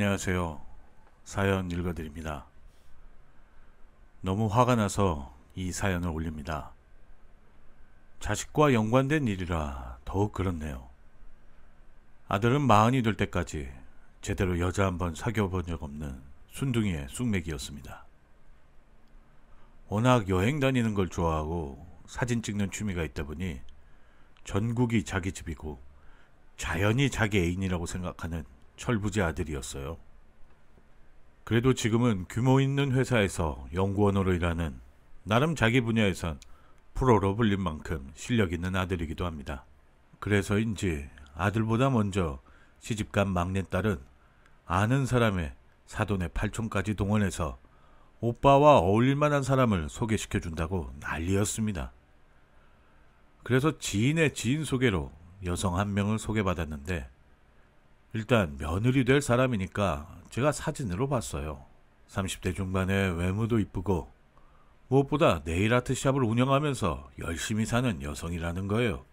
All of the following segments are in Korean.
안녕하세요. 사연 읽어드립니다. 너무 화가 나서 이 사연을 올립니다. 자식과 연관된 일이라 더욱 그렇네요. 아들은 마흔이 될 때까지 제대로 여자 한번 사귀어 본 적 없는 순둥이의 쑥맥이었습니다. 워낙 여행 다니는 걸 좋아하고 사진 찍는 취미가 있다 보니 전국이 자기 집이고 자연이 자기 애인이라고 생각하는 철부지 아들이었어요. 그래도 지금은 규모 있는 회사에서 연구원으로 일하는 나름 자기 분야에선 프로로 불린 만큼 실력 있는 아들이기도 합니다. 그래서인지 아들보다 먼저 시집간 막내딸은 아는 사람의 사돈의 팔촌까지 동원해서 오빠와 어울릴 만한 사람을 소개시켜 준다고 난리였습니다. 그래서 지인의 지인 소개로 여성 한 명을 소개받았는데 일단 며느리 될 사람이니까 제가 사진으로 봤어요. 30대 중반에 외모도 이쁘고 무엇보다 네일아트 샵을 운영하면서 열심히 사는 여성이라는 거예요.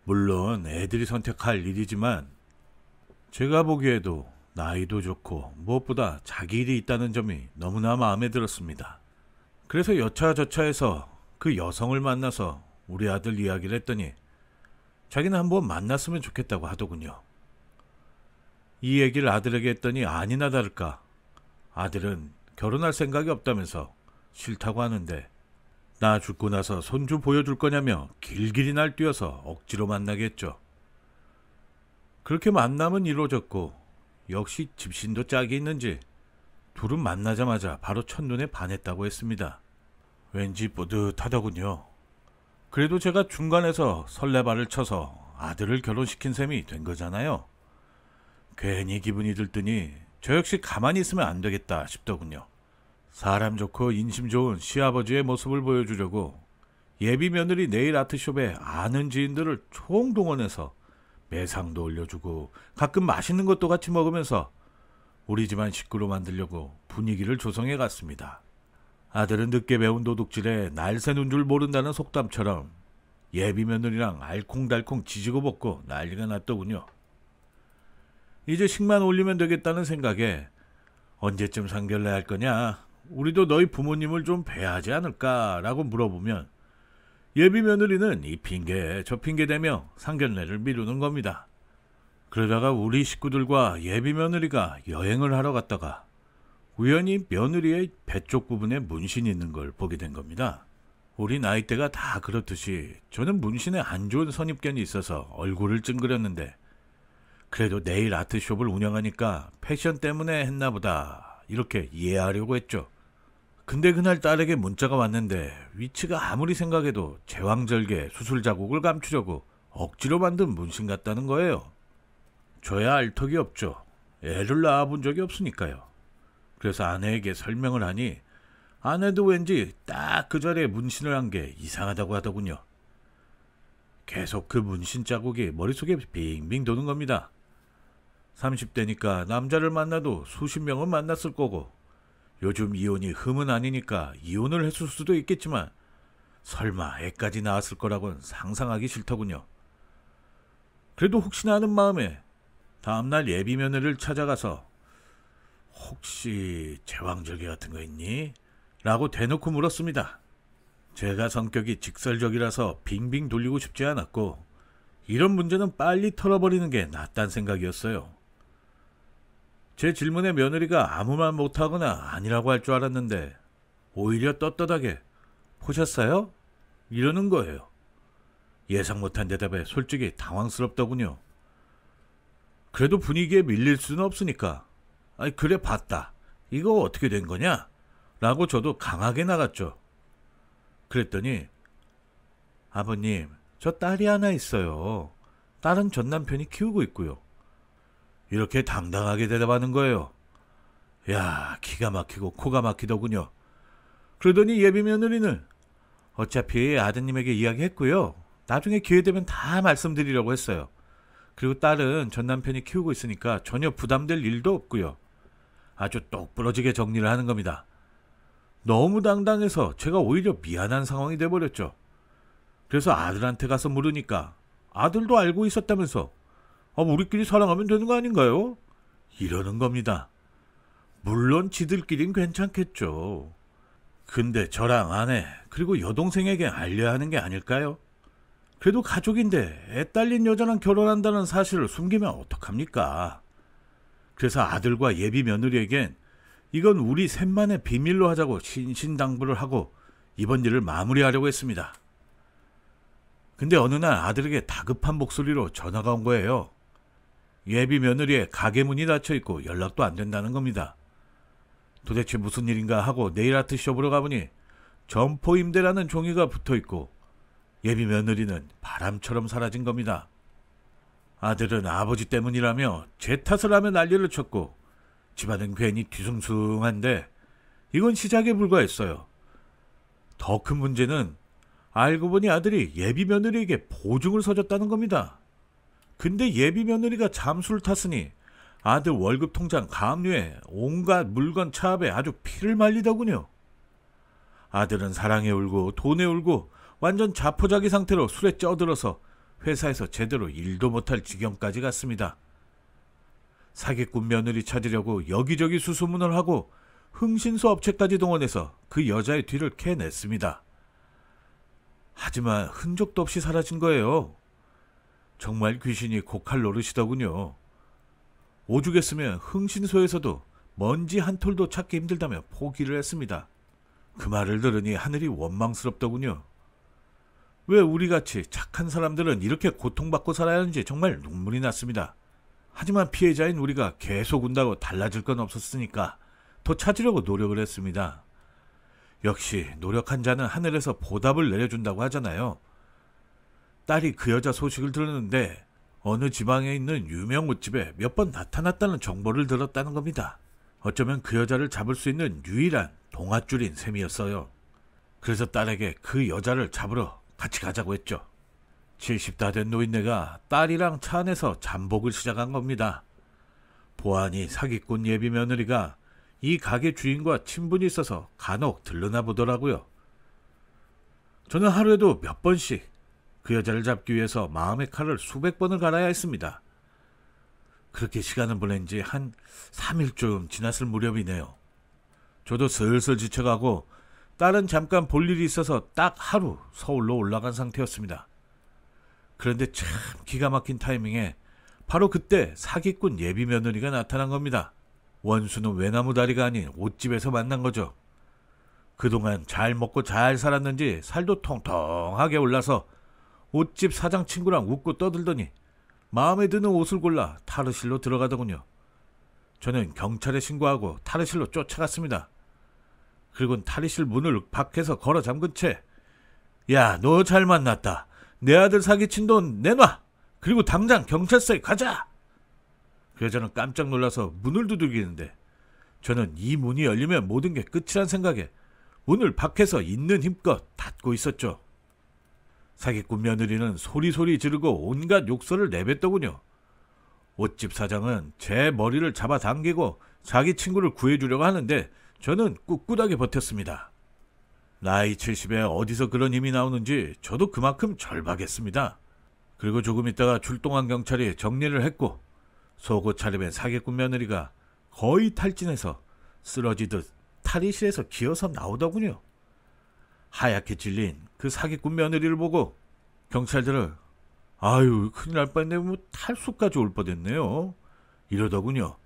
물론 애들이 선택할 일이지만 제가 보기에도 나이도 좋고 무엇보다 자기 일이 있다는 점이 너무나 마음에 들었습니다. 그래서 여차저차해서 그 여성을 만나서 우리 아들 이야기를 했더니 자기는 한번 만났으면 좋겠다고 하더군요. 이 얘기를 아들에게 했더니 아니나 다를까 아들은 결혼할 생각이 없다면서 싫다고 하는데 나 죽고 나서 손주 보여줄 거냐며 길길이 날뛰어서 억지로 만나게 했죠. 그렇게 만남은 이루어졌고 역시 집신도 짝이 있는지 둘은 만나자마자 바로 첫눈에 반했다고 했습니다. 왠지 뿌듯하더군요. 그래도 제가 중간에서 설레발을 쳐서 아들을 결혼시킨 셈이 된 거잖아요. 괜히 기분이 들더니 저 역시 가만히 있으면 안 되겠다 싶더군요. 사람 좋고 인심 좋은 시아버지의 모습을 보여주려고 예비 며느리 네일 아트숍에 아는 지인들을 총동원해서 매상도 올려주고 가끔 맛있는 것도 같이 먹으면서 우리 집안 식구로 만들려고 분위기를 조성해 갔습니다. 아들은 늦게 배운 도둑질에 날 새는 줄 모른다는 속담처럼 예비 며느리랑 알콩달콩 지지고 볶고 난리가 났더군요. 이제 식만 올리면 되겠다는 생각에 언제쯤 상견례 할 거냐? 우리도 너희 부모님을 좀 뵈야 하지 않을까라고 물어보면 예비 며느리는 이 핑계 저 핑계 대며 상견례를 미루는 겁니다. 그러다가 우리 식구들과 예비 며느리가 여행을 하러 갔다가 우연히 며느리의 배 쪽 부분에 문신이 있는 걸 보게 된 겁니다. 우리 나이대가 다 그렇듯이 저는 문신에 안 좋은 선입견이 있어서 얼굴을 찡그렸는데 그래도 네일 아트숍을 운영하니까 패션 때문에 했나 보다 이렇게 이해하려고 했죠. 근데 그날 딸에게 문자가 왔는데 위치가 아무리 생각해도 제왕절개 수술 자국을 감추려고 억지로 만든 문신 같다는 거예요. 저야 알 턱이 없죠. 애를 낳아본 적이 없으니까요. 그래서 아내에게 설명을 하니 아내도 왠지 딱 그 자리에 문신을 한 게 이상하다고 하더군요. 계속 그 문신 자국이 머릿속에 빙빙 도는 겁니다. 30대니까 남자를 만나도 수십 명은 만났을 거고 요즘 이혼이 흠은 아니니까 이혼을 했을 수도 있겠지만 설마 애까지 낳았을 거라고는 상상하기 싫더군요. 그래도 혹시나 하는 마음에 다음날 예비 며느리를 찾아가서 혹시 제왕절개 같은 거 있니? 라고 대놓고 물었습니다. 제가 성격이 직설적이라서 빙빙 돌리고 싶지 않았고 이런 문제는 빨리 털어버리는 게 낫단 생각이었어요. 제 질문에 며느리가 아무 말 못하거나 아니라고 할 줄 알았는데 오히려 떳떳하게 보셨어요? 이러는 거예요. 예상 못한 대답에 솔직히 당황스럽더군요. 그래도 분위기에 밀릴 수는 없으니까 아니 그래 봤다. 이거 어떻게 된 거냐? 라고 저도 강하게 나갔죠. 그랬더니 아버님 저 딸이 하나 있어요. 딸은 전 남편이 키우고 있고요. 이렇게 당당하게 대답하는 거예요. 야 기가 막히고 코가 막히더군요. 그러더니 예비 며느리는 어차피 아드님에게 이야기했고요. 나중에 기회되면 다 말씀드리려고 했어요. 그리고 딸은 전 남편이 키우고 있으니까 전혀 부담될 일도 없고요. 아주 똑부러지게 정리를 하는 겁니다. 너무 당당해서 제가 오히려 미안한 상황이 돼버렸죠. 그래서 아들한테 가서 물으니까 아들도 알고 있었다면서 우리끼리 사랑하면 되는 거 아닌가요? 이러는 겁니다. 물론 지들끼린 괜찮겠죠. 근데 저랑 아내 그리고 여동생에게 알려야 하는 게 아닐까요? 그래도 가족인데 애 딸린 여자랑 결혼한다는 사실을 숨기면 어떡합니까? 그래서 아들과 예비 며느리에겐 이건 우리 셋만의 비밀로 하자고 신신당부를 하고 이번 일을 마무리하려고 했습니다. 근데 어느 날 아들에게 다급한 목소리로 전화가 온 거예요. 예비 며느리의 가게 문이 닫혀있고 연락도 안 된다는 겁니다. 도대체 무슨 일인가 하고 네일 아트 쇼 보러 가보니 점포 임대라는 종이가 붙어있고 예비 며느리는 바람처럼 사라진 겁니다. 아들은 아버지 때문이라며 제 탓을 하며 난리를 쳤고 집안은 괜히 뒤숭숭한데 이건 시작에 불과했어요. 더 큰 문제는 알고 보니 아들이 예비 며느리에게 보증을 서줬다는 겁니다. 근데 예비 며느리가 잠수를 탔으니 아들 월급 통장 가압류에 온갖 물건 차압에 아주 피를 말리더군요. 아들은 사랑에 울고 돈에 울고 완전 자포자기 상태로 술에 쪄들어서 회사에서 제대로 일도 못할 지경까지 갔습니다. 사기꾼 며느리 찾으려고 여기저기 수소문을 하고 흥신소 업체까지 동원해서 그 여자의 뒤를 캐냈습니다. 하지만 흔적도 없이 사라진 거예요. 정말 귀신이 고칼 노릇이더군요. 오죽했으면 흥신소에서도 먼지 한 톨도 찾기 힘들다며 포기를 했습니다. 그 말을 들으니 하늘이 원망스럽더군요. 왜 우리같이 착한 사람들은 이렇게 고통받고 살아야 하는지 정말 눈물이 났습니다. 하지만 피해자인 우리가 계속 운다고 달라질 건 없었으니까 더 찾으려고 노력을 했습니다. 역시 노력한 자는 하늘에서 보답을 내려준다고 하잖아요. 딸이 그 여자 소식을 들었는데 어느 지방에 있는 유명 옷집에 몇 번 나타났다는 정보를 들었다는 겁니다. 어쩌면 그 여자를 잡을 수 있는 유일한 동아줄인 셈이었어요. 그래서 딸에게 그 여자를 잡으러 같이 가자고 했죠. 70 다 된 노인네가 딸이랑 차 안에서 잠복을 시작한 겁니다. 보아하니 사기꾼 예비 며느리가 이 가게 주인과 친분이 있어서 간혹 들르나 보더라고요. 저는 하루에도 몇 번씩 그 여자를 잡기 위해서 마음의 칼을 수백 번을 갈아야 했습니다. 그렇게 시간을 보낸 지 한 3일쯤 지났을 무렵이네요. 저도 슬슬 지쳐가고 딸은 잠깐 볼 일이 있어서 딱 하루 서울로 올라간 상태였습니다. 그런데 참 기가 막힌 타이밍에 바로 그때 사기꾼 예비 며느리가 나타난 겁니다. 원수는 외나무 다리가 아닌 옷집에서 만난 거죠. 그동안 잘 먹고 잘 살았는지 살도 통통하게 올라서 옷집 사장 친구랑 웃고 떠들더니 마음에 드는 옷을 골라 탈의실로 들어가더군요. 저는 경찰에 신고하고 탈의실로 쫓아갔습니다. 그리고 탈의실 문을 밖에서 걸어 잠근 채 야, 너 잘 만났다. 내 아들 사기친 돈 내놔. 그리고 당장 경찰서에 가자. 그 여자는 깜짝 놀라서 문을 두들기는데 저는 이 문이 열리면 모든 게 끝이란 생각에 문을 밖에서 있는 힘껏 닫고 있었죠. 사기꾼 며느리는 소리소리 지르고 온갖 욕설을 내뱉더군요. 옷집 사장은 제 머리를 잡아당기고 자기 친구를 구해주려고 하는데 저는 꿋꿋하게 버텼습니다. 나이 70에 어디서 그런 힘이 나오는지 저도 그만큼 절박했습니다. 그리고 조금 있다가 출동한 경찰이 정리를 했고 속옷 차림의 사기꾼 며느리가 거의 탈진해서 쓰러지듯 탈의실에서 기어서 나오더군요. 하얗게 질린 그 사기꾼 며느리를 보고 경찰들은 아유 큰일 날 뻔했네 뭐 탈수까지 올 뻔했네요 이러더군요.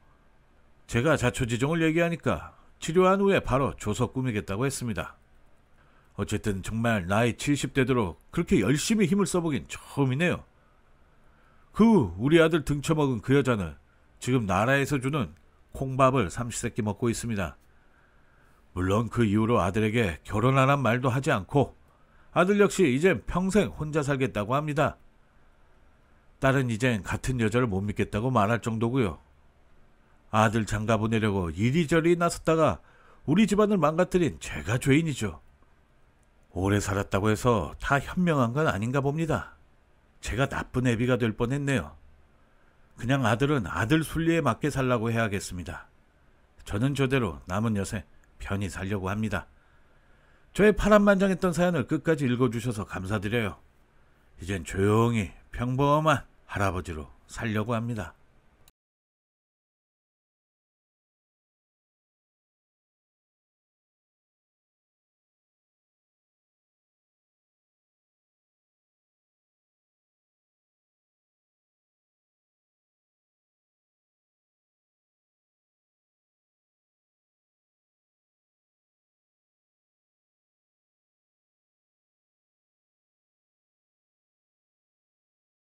제가 자초지종을 얘기하니까 치료한 후에 바로 조서 꾸미겠다고 했습니다. 어쨌든 정말 나이 70대도록 그렇게 열심히 힘을 써보긴 처음이네요. 우리 아들 등쳐먹은 그 여자는 지금 나라에서 주는 콩밥을 삼시세끼 먹고 있습니다. 물론 그 이후로 아들에게 결혼하란 말도 하지 않고 아들 역시 이젠 평생 혼자 살겠다고 합니다. 딸은 이젠 같은 여자를 못 믿겠다고 말할 정도고요. 아들 장가 보내려고 이리저리 나섰다가 우리 집안을 망가뜨린 제가 죄인이죠. 오래 살았다고 해서 다 현명한 건 아닌가 봅니다. 제가 나쁜 애비가 될 뻔했네요. 그냥 아들은 아들 순리에 맞게 살라고 해야겠습니다. 저는 저대로 남은 여생 편히 살려고 합니다. 저의 파란만장했던 사연을 끝까지 읽어주셔서 감사드려요. 이젠 조용히 평범한 할아버지로 살려고 합니다.